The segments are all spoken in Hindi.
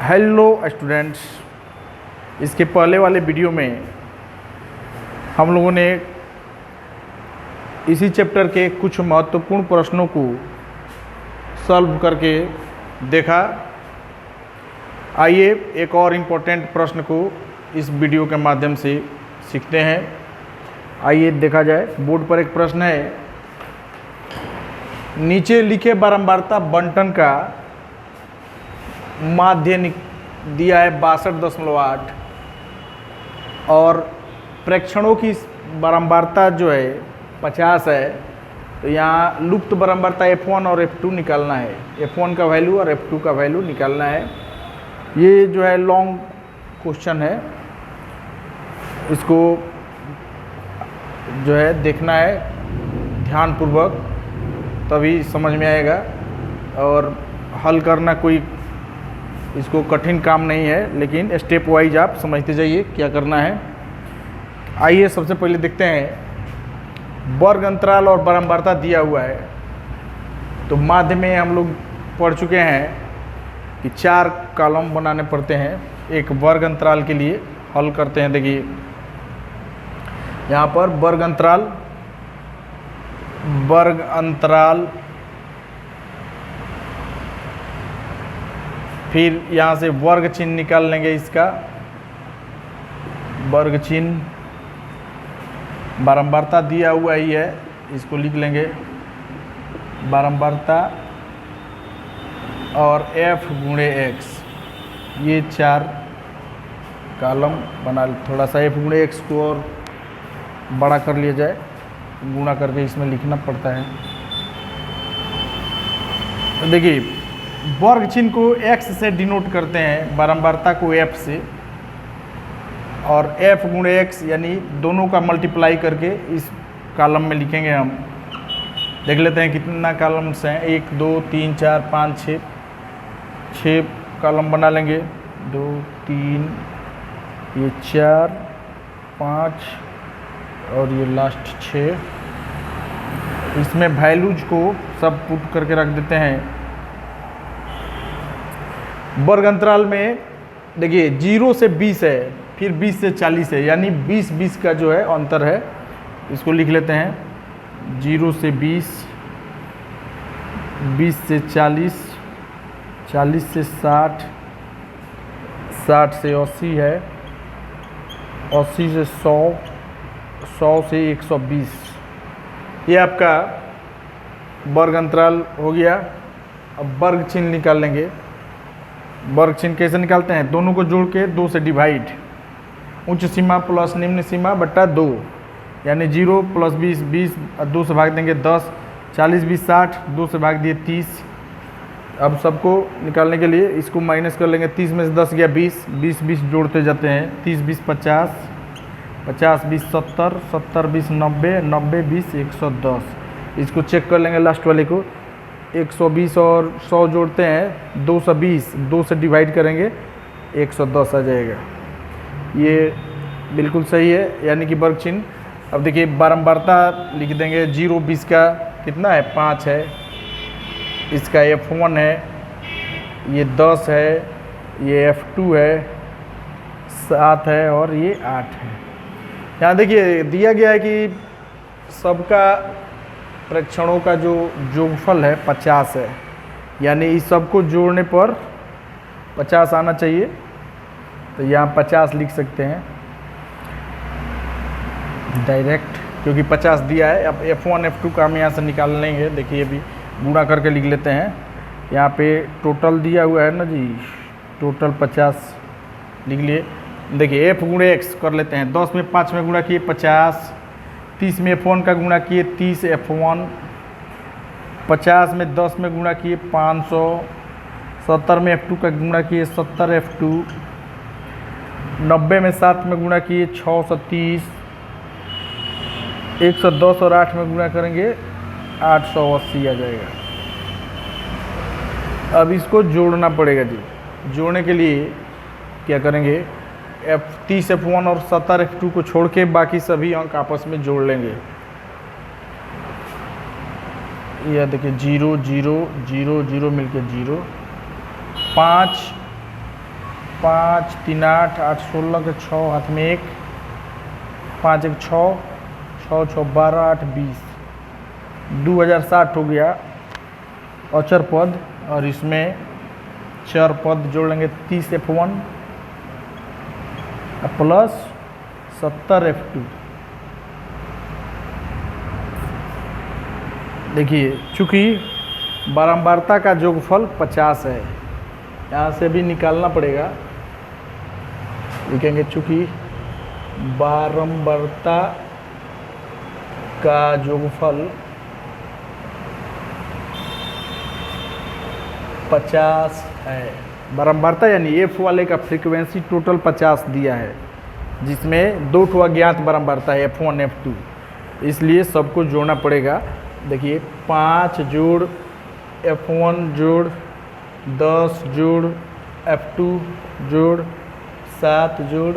हेलो स्टूडेंट्स, इसके पहले वाले वीडियो में हम लोगों ने इसी चैप्टर के कुछ महत्वपूर्ण प्रश्नों को सॉल्व करके देखा। आइए एक और इम्पोर्टेंट प्रश्न को इस वीडियो के माध्यम से सीखते हैं। आइए देखा जाए। बोर्ड पर एक प्रश्न है, नीचे लिखे बारंबारता बंटन का माध्य दिया है 62.8 और प्रेक्षणों की बारंबारता जो है 50 है। तो यहाँ लुप्त बारंबारता F1 और F2 निकालना है। F1 का वैल्यू और F2 का वैल्यू निकालना है। ये जो है लॉन्ग क्वेश्चन है, इसको जो है देखना है ध्यानपूर्वक, तभी समझ में आएगा। और हल करना कोई इसको कठिन काम नहीं है, लेकिन स्टेप वाइज आप समझते जाइए क्या करना है। आइए सबसे पहले देखते हैं, वर्ग अंतराल और बारंबारता दिया हुआ है। तो माध्य में हम लोग पढ़ चुके हैं कि 4 कॉलम बनाने पड़ते हैं एक वर्ग अंतराल के लिए। हल करते हैं। देखिए यहाँ पर वर्ग अंतराल, फिर यहाँ से वर्ग चिन्ह निकाल लेंगे। इसका वर्ग चिन्ह, बारंबारता दिया हुआ ही है, इसको लिख लेंगे बारंबारता और F गुणे X, ये 4 कॉलम बना। थोड़ा सा F गुणे X को और बड़ा कर लिया जाए, गुणा करके इसमें लिखना पड़ता है। तो देखिए वर्ग चिन्ह को X से डिनोट करते हैं, बारंबारता को F से, और F गुणे X यानी दोनों का मल्टीप्लाई करके इस कॉलम में लिखेंगे हम। देख लेते हैं कितना कॉलम्स हैं। 1 2 3 4 5 6 कॉलम बना लेंगे। 2 3, ये 4 5 और ये लास्ट 6। इसमें वैल्यूज को सब पुट करके रख देते हैं। वर्ग अंतराल में देखिए 0 से 20 है, फिर 20 से 40 है, यानी 20 का जो है अंतर है। इसको लिख लेते हैं 0 से 20, 20 से 40, 40 से 60, 60 से 80 है, 80 से 100, 100 से 120। ये आपका वर्ग अंतराल हो गया। अब वर्ग चिन्ह निकाल लेंगे। वर्ग चिन्ह कैसे निकालते हैं? दोनों को जोड़ के 2 से डिवाइड, उच्च सीमा प्लस निम्न सीमा बटा 2, यानी 0 प्लस 20, 20 और 2 से भाग देंगे 10, 40 20 60, 2 से भाग दिए 30। अब सबको निकालने के लिए इसको माइनस कर लेंगे। 30 में से 10 गया 20, 20 20 जोड़ते जाते हैं। 30 20 50, 50 20 70, 70 20 90, 90 20 110। इसको चेक कर लेंगे लास्ट वाले को। 120 और 100 जोड़ते हैं 220, 2 से डिवाइड करेंगे 110 आ जाएगा। ये बिल्कुल सही है, यानी कि वर्ग चिन्ह। अब देखिए बारंबारता लिख देंगे। 0 20 का कितना है? 5 है। इसका F1 है, ये 10 है, ये F2 है 7 है और ये 8 है। यहाँ देखिए दिया गया है कि सबका प्रेक्षणों का जो योगफल है 50 है, यानी इस सबको जोड़ने पर 50 आना चाहिए। तो यहाँ 50 लिख सकते हैं डायरेक्ट, क्योंकि 50 दिया है। अब F1 F2 का हम यहाँ से निकाल लेंगे। देखिए अभी गुणा करके लिख लेते हैं। यहाँ पे टोटल दिया हुआ है ना जी, टोटल 50 लिख लिए। देखिए F गुणे X कर लेते हैं। 10 में 5 में गुणा किए 50, 30 में F1 का गुणा किए 30 F1, 50 में 10 में गुणा किए 500, 70 में F2 का गुणा किए 70 F2, 90 में 7 में गुणा किए 630, 110 और 8 में गुणा करेंगे 880 आ जाएगा। अब इसको जोड़ना पड़ेगा जी। जोड़ने के लिए क्या करेंगे? 30 F1 और 70 F2 को छोड़ के बाकी सभी अंक आपस में जोड़ लेंगे। यह देखिए 0 0 0 0 मिलके 0, 5 5 3 8 8 16 के 6 हाथ में 1, 5 1 6, 6 6 12 8 20, 2060 हो गया अचर पद। और इसमें चर पद जोड़ लेंगे 30 F1 प्लस 70 F2। देखिए चूँकि बारंबारता का योगफल 50 है, यहाँ से भी निकालना पड़ेगा। लिखेंगे चूँकि बारंबारता का योगफल 50 है। बारंबारता यानी एफ वाले का फ्रीक्वेंसी टोटल 50 दिया है, जिसमें 2 ठो अज्ञात बारंबारता है F1 F2, इसलिए सबको जोड़ना पड़ेगा। देखिए 5 जोड़ F1 जोड़ 10 जोड़ F2 जोड़ 7 जोड़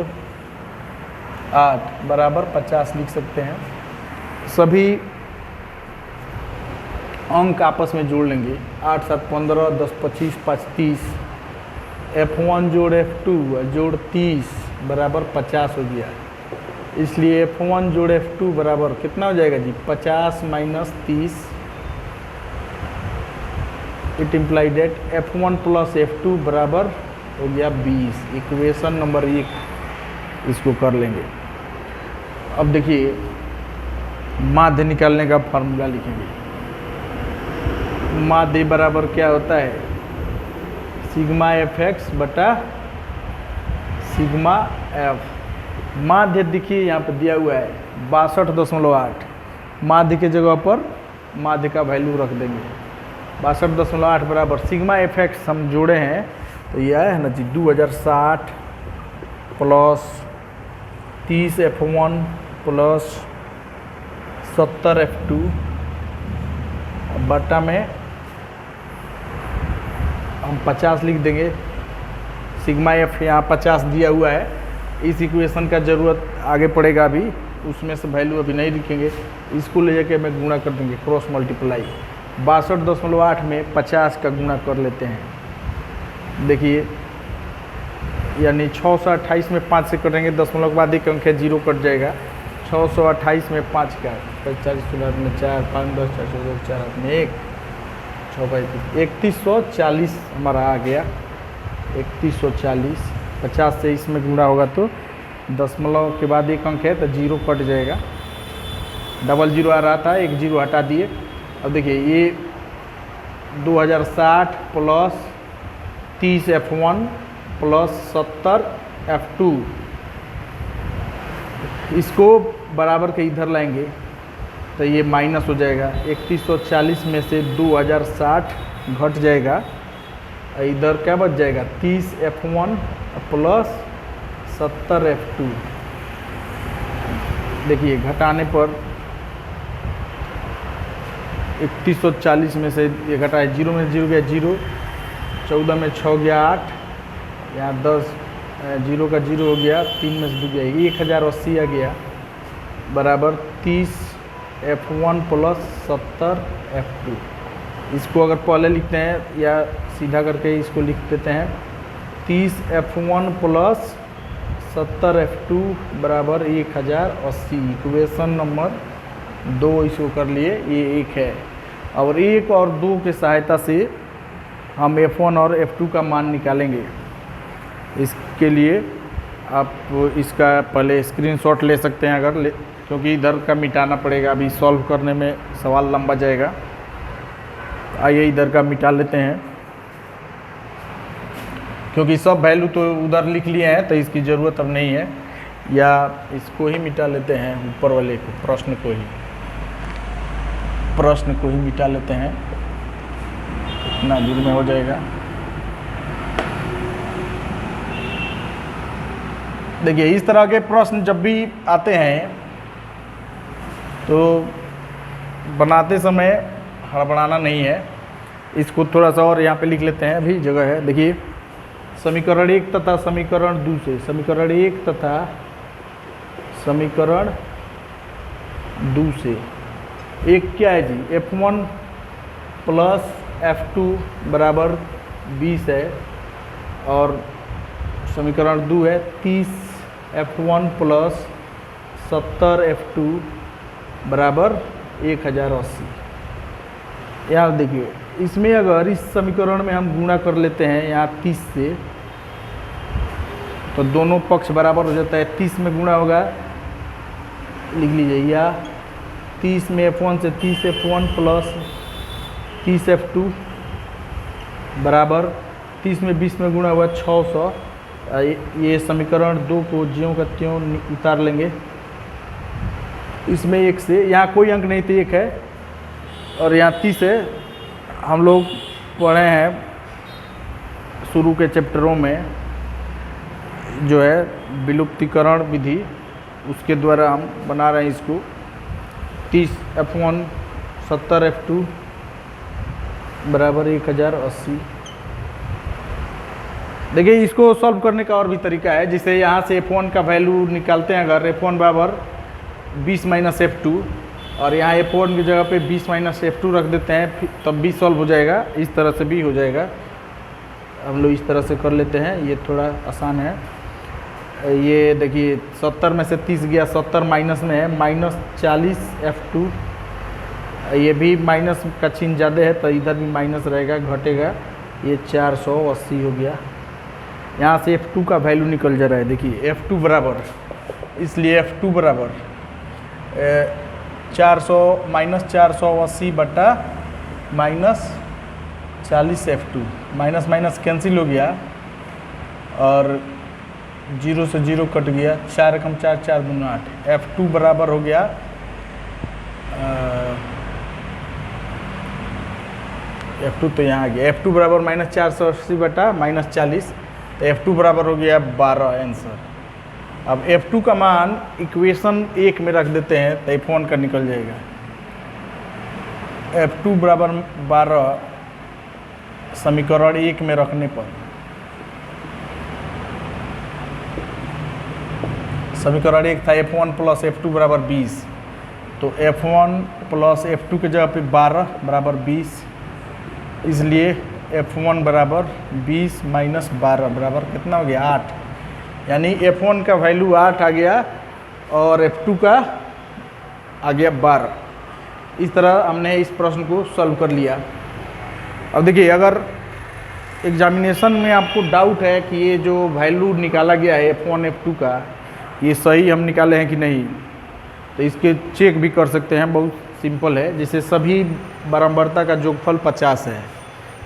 8 बराबर 50 लिख सकते हैं। सभी अंक आपस में जोड़ लेंगे, 8 7 15, 10 25, 5 30, F1 जोड़ F2 जोड़ 30 बराबर 50 हो गया। इसलिए F1 जोड़ F2 बराबर कितना हो जाएगा जी, 50 minus 30। It imply that F1 plus F2 बराबर हो गया 20। इक्वेशन नंबर 1 इसको कर लेंगे। अब देखिए माध्य निकालने का फार्मूला लिखेंगे। माध्य बराबर क्या होता है, सिग्मा fx बटा सिग्मा f। माध्य देखिए यहाँ पे दिया हुआ है 62.8, माध्य के जगह पर माध्य का वैल्यू रख देंगे 62.8 बराबर सिग्मा fx हम जोड़े हैं तो यह है ना जी 2060 प्लस 30 F1 प्लस 70 F2 बटा में हम 50 लिख देंगे। सिग्मा एफ यहाँ 50 दिया हुआ है, इस इक्वेशन का ज़रूरत आगे पड़ेगा, अभी उसमें से वैल्यू अभी नहीं लिखेंगे, इसको ले जाके हमें गुणा कर देंगे क्रॉस मल्टीप्लाई। 62.8 में 50 का गुणा कर लेते हैं। देखिए यानी 628 में 5 से कटेंगे, दशमलव के बाद एक अंक है 0 कट जाएगा। 628 में 5 का 40 में 4 5 10 4 में 1 6 3140 हमारा आ गया। 3140 50 से इसमें गुणा होगा तो दशमलव के बाद एक अंक है तो 0 कट जाएगा। डबल 0 आ रहा था, एक 0 हटा दिए। अब देखिए ये 2060 प्लस 30 F1 प्लस 70 F2, इसको बराबर के इधर लाएंगे तो ये माइनस हो जाएगा। 3140 में से 2060 घट जाएगा, इधर क्या बच जाएगा 30 F1 प्लस 70 F2। देखिए घटाने पर 3140 में से ये घटा है, 0 में 0 गया 0, 14 में 6 गया 8, यहाँ 10 0 का 0 हो गया, 3 में से 2 गया 1080 आ गया बराबर 30 F1 प्लस 70 F2। इसको अगर पहले लिखते हैं या सीधा करके इसको लिख देते हैं 30 F1 प्लस 70 F2 बराबर 1080। इक्वेशन नंबर 2 इसको कर लिए, ये 1 है। और 1 और 2 के सहायता से हम F1 और F2 का मान निकालेंगे। इसके लिए आप इसका पहले स्क्रीनशॉट ले सकते हैं अगर क्योंकि इधर का मिटाना पड़ेगा, अभी सॉल्व करने में सवाल लंबा जाएगा। आइए इधर का मिटा लेते हैं, क्योंकि सब वैल्यू तो उधर लिख लिए हैं तो इसकी ज़रूरत अब नहीं है, या इसको ही मिटा लेते हैं, ऊपर वाले को प्रश्न को ही मिटा लेते हैं, इतना दूर में हो जाएगा। देखिए इस तरह के प्रश्न जब भी आते हैं तो बनाते समय हड़बड़ाना नहीं है। इसको थोड़ा सा और यहाँ पे लिख लेते हैं, अभी जगह है। देखिए समीकरण 1 तथा समीकरण 2 से, समीकरण 1 तथा समीकरण 2 से एक क्या है जी, F1 प्लस F2 बराबर 20 है, और समीकरण 2 है 30F1 प्लस 70F2 बराबर 1080। यहाँ देखिए, इसमें अगर इस समीकरण में हम गुणा कर लेते हैं यहाँ 30 से, तो दोनों पक्ष बराबर हो जाता है। 30 में गुणा होगा, लिख लीजिए, या 30 में F1 से 30F1 प्लस 30F2 बराबर 30 में 20 में गुणा हुआ 600। ये समीकरण 2 को ज्यों का त्यों उतार लेंगे। इसमें 1 से, यहाँ कोई अंक नहीं थे, 1 है, और यहाँ 30 है। हम लोग पढ़े हैं शुरू के चैप्टरों में जो है विलुप्तीकरण विधि, उसके द्वारा हम बना रहे हैं इसको। 30F1 70F2 बराबर 1080। देखिए, इसको सॉल्व करने का और भी तरीका है। जैसे यहाँ से F1 का वैल्यू निकालते हैं, अगर F1 बराबर 20 माइनस F2, और यहाँ F1 की जगह पे 20 माइनस F2 रख देते हैं, तब भी सॉल्व हो जाएगा। इस तरह से भी हो जाएगा। हम लोग इस तरह से कर लेते हैं, ये थोड़ा आसान है। ये देखिए, 70 में से 30 गया, 70 माइनस में है, माइनस 40F2। ये भी माइनस का चिन्ह ज़्यादा है, तो इधर भी माइनस रहेगा, घटेगा। ये 480 हो गया। यहाँ से F2 का वैल्यू निकल जा रहा है। देखिए F2 बराबर, इसलिए F2 बराबर 400 माइनस 480 बटा minus 40F2। Minus minus cancel हो गया और 0 से 0 कट गया। 4 एकम 4, 4 दूना 8। F2 बराबर हो गया F2 तो यहाँ आ गया। F2 बराबर माइनस 480 बटा माइनस 40, तो F2 बराबर हो गया 12 आंसर। अब F2 का मान इक्वेशन 1 में रख देते हैं, तो F1 का निकल जाएगा। F2 बराबर 12 समीकरण 1 में रखने पर, समीकरण 1 था F1 प्लस F2 बराबर 20, तो F1 प्लस F2 के जगह पे 12 बराबर 20, इसलिए F1 बराबर 20 माइनस 12 बराबर कितना हो गया 8। यानी F1 का वैल्यू 8 आ गया और F2 का आ गया 12। इस तरह हमने इस प्रश्न को सॉल्व कर लिया। अब देखिए, अगर एग्जामिनेशन में आपको डाउट है कि ये जो वैल्यू निकाला गया है F1 F2 का, ये सही हम निकाले हैं कि नहीं, तो इसके चेक भी कर सकते हैं। बहुत सिंपल है। जैसे सभी बराबरता का जोगफल 50 है,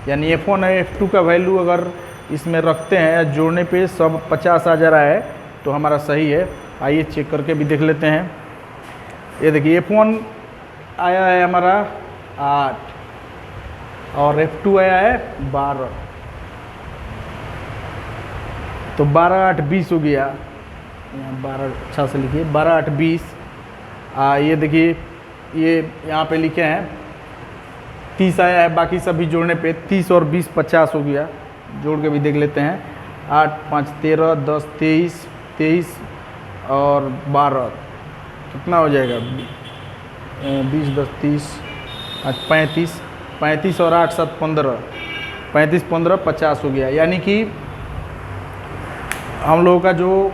यानी F1 और F2 का वैल्यू अगर इसमें रखते हैं, जोड़ने पे सब 50 आ जा रहा है, तो हमारा सही है। आइए चेक करके भी देख लेते हैं। ये देखिए, F1 आया है हमारा 8 और F2 आया है 12, तो 12 8 20 हो गया। यहाँ 12 अच्छा से लिखिए, 12 8 20। ये देखिए, ये यहाँ पे लिखे हैं 30 आया है, बाकी सभी जोड़ने पे 30 और 20 50 हो गया। जोड़ के भी देख लेते हैं। 8 5 13, 10 23, 23 और 12 कितना हो जाएगा 20 10 30 35, 35 और 8 7 15, 35 15 50 हो गया। यानी कि हम लोगों का जो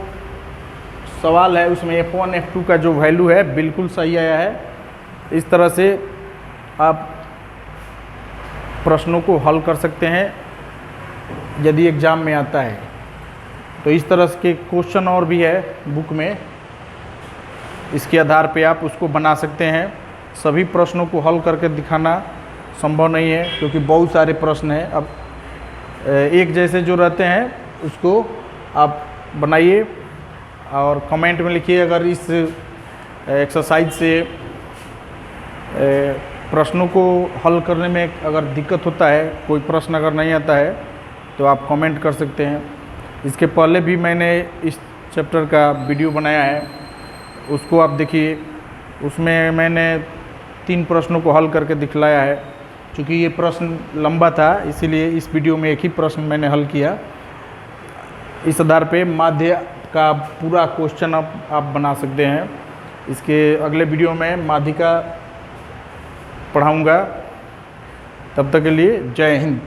सवाल है उसमें F1 F2 का जो वैल्यू है बिल्कुल सही आया है। इस तरह से आप प्रश्नों को हल कर सकते हैं यदि एग्ज़ाम में आता है। तो इस तरह के क्वेश्चन और भी है बुक में, इसके आधार पे आप उसको बना सकते हैं। सभी प्रश्नों को हल करके दिखाना संभव नहीं है, क्योंकि बहुत सारे प्रश्न हैं। अब एक जैसे जो रहते हैं उसको आप बनाइए और कमेंट में लिखिए। अगर इस एक्सरसाइज से प्रश्नों को हल करने में अगर दिक्कत होता है, कोई प्रश्न अगर नहीं आता है, तो आप कमेंट कर सकते हैं। इसके पहले भी मैंने इस चैप्टर का वीडियो बनाया है, उसको आप देखिए। उसमें मैंने 3 प्रश्नों को हल करके दिखलाया है। चूँकि ये प्रश्न लंबा था, इसीलिए इस वीडियो में एक ही प्रश्न मैंने हल किया। इस आधार पे माध्य का पूरा क्वेश्चन आप बना सकते हैं। इसके अगले वीडियो में माध्यिका पढ़ाऊँगा। तब तक के लिए जय हिंद।